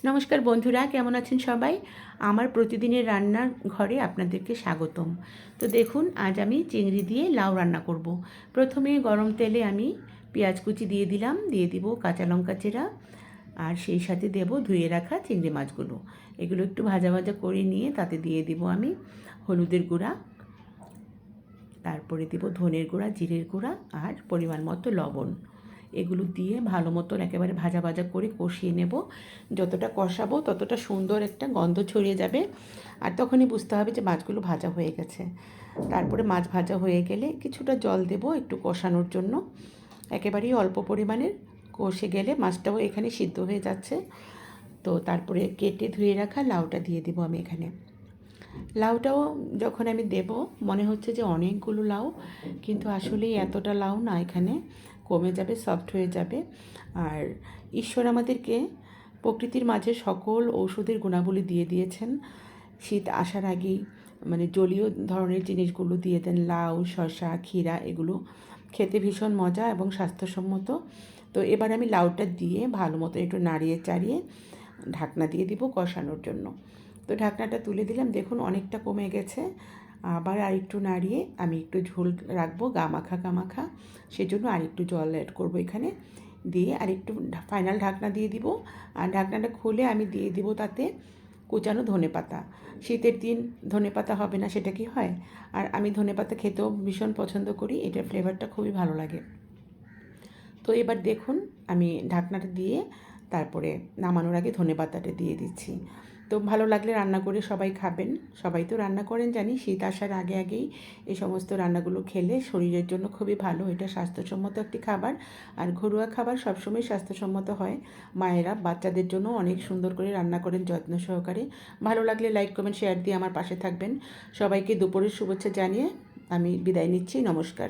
নমস্কার বন্ধুরা, কেমন আছেন সবাই? আমার প্রতিদিনের রান্নার ঘরে আপনাদেরকে স্বাগতম। তো দেখুন, আজ আমি চিংড়ি দিয়ে লাউ রান্না করব। প্রথমে গরম তেলে আমি পেঁয়াজ কুচি দিয়ে দিলাম, দিয়ে দিব কাঁচা লঙ্কা চেরা, আর সেই সাথে দেব ধুয়ে রাখা চিংড়ি মাছগুলো। এগুলো একটু ভাজা ভাজা করে নিয়ে তাতে দিয়ে দিব আমি হলুদের গুঁড়া, তারপরে দিব ধনের গুঁড়া, জিরের গুঁড়া আর পরিমাণ মতো লবণ। এগুলো দিয়ে ভালো মতন একেবারে ভাজা ভাজা করে কষিয়ে নেব। যতটা কষাবো ততটা সুন্দর একটা গন্ধ ছড়িয়ে যাবে, আর তখনই বুঝতে হবে যে মাছগুলো ভাজা হয়ে গেছে। তারপরে মাছ ভাজা হয়ে গেলে কিছুটা জল দেব একটু কষানোর জন্য, একেবারেই অল্প পরিমাণের। কষে গেলে মাছটাও এখানে সিদ্ধ হয়ে যাচ্ছে। তো তারপরে কেটে ধুয়ে রাখা লাউটা দিয়ে দেবো আমি এখানে। লাউটাও যখন আমি দেব মনে হচ্ছে যে অনেকগুলো লাউ, কিন্তু আসলেই এতটা লাউ না, এখানে কমে যাবে, সফট হয়ে যাবে। আর ঈশ্বর আমাদেরকে প্রকৃতির মাঝে সকল ঔষধের গুণাবলী দিয়ে দিয়েছেন। শীত আসার আগেই মানে জলীয় ধরনের জিনিসগুলো দিয়ে দেন, লাউ, শসা, ক্ষীরা, এগুলো খেতে ভীষণ মজা এবং স্বাস্থ্যসম্মত। তো এবার আমি লাউটা দিয়ে ভালো মতো একটু নাড়িয়ে চাড়িয়ে ঢাকনা দিয়ে দিব কষানোর জন্য। তো ঢাকনাটা তুলে দিলাম, দেখুন অনেকটা কমে গেছে। আবার আরেকটু নাড়িয়ে আমি একটু ঝোল রাখবো, গামাখা, সেজন্য আরেকটু জল অ্যাড করবো এখানে, দিয়ে আরেকটু ফাইনাল ঢাকনা দিয়ে দিব। আর ঢাকনাটা খুলে আমি দিয়ে দিব তাতে কুচানো ধনেপাতা। শীতের দিন ধনেপাতা হবে না সেটা কি হয়? আর আমি ধনেপাতা খেতেও ভীষণ পছন্দ করি, এটার ফ্লেভারটা খুবই ভালো লাগে। তো এবার দেখুন, আমি ঢাকনাটা দিয়ে তারপরে নামানোর আগে ধনেপাতাটা দিয়ে দিচ্ছি। তো ভালো লাগলে রান্না করে সবাই খাবেন। সবাই তো রান্না করেন জানি, শীত আসার আগে আগেই এই সমস্ত রান্নাগুলো খেলে শরীরের জন্য খুবই ভালো। এটা স্বাস্থ্যসম্মত একটি খাবার, আর ঘরোয়া খাবার সবসময় স্বাস্থ্যসম্মত হয়। মায়েরা বাচ্চাদের জন্য অনেক সুন্দর করে রান্না করেন যত্ন সহকারে। ভালো লাগলে লাইক, কমেন্ট, শেয়ার দিয়ে আমার পাশে থাকবেন। সবাইকে দুপুরের শুভেচ্ছা জানিয়ে আমি বিদায় নিচ্ছি। নমস্কার।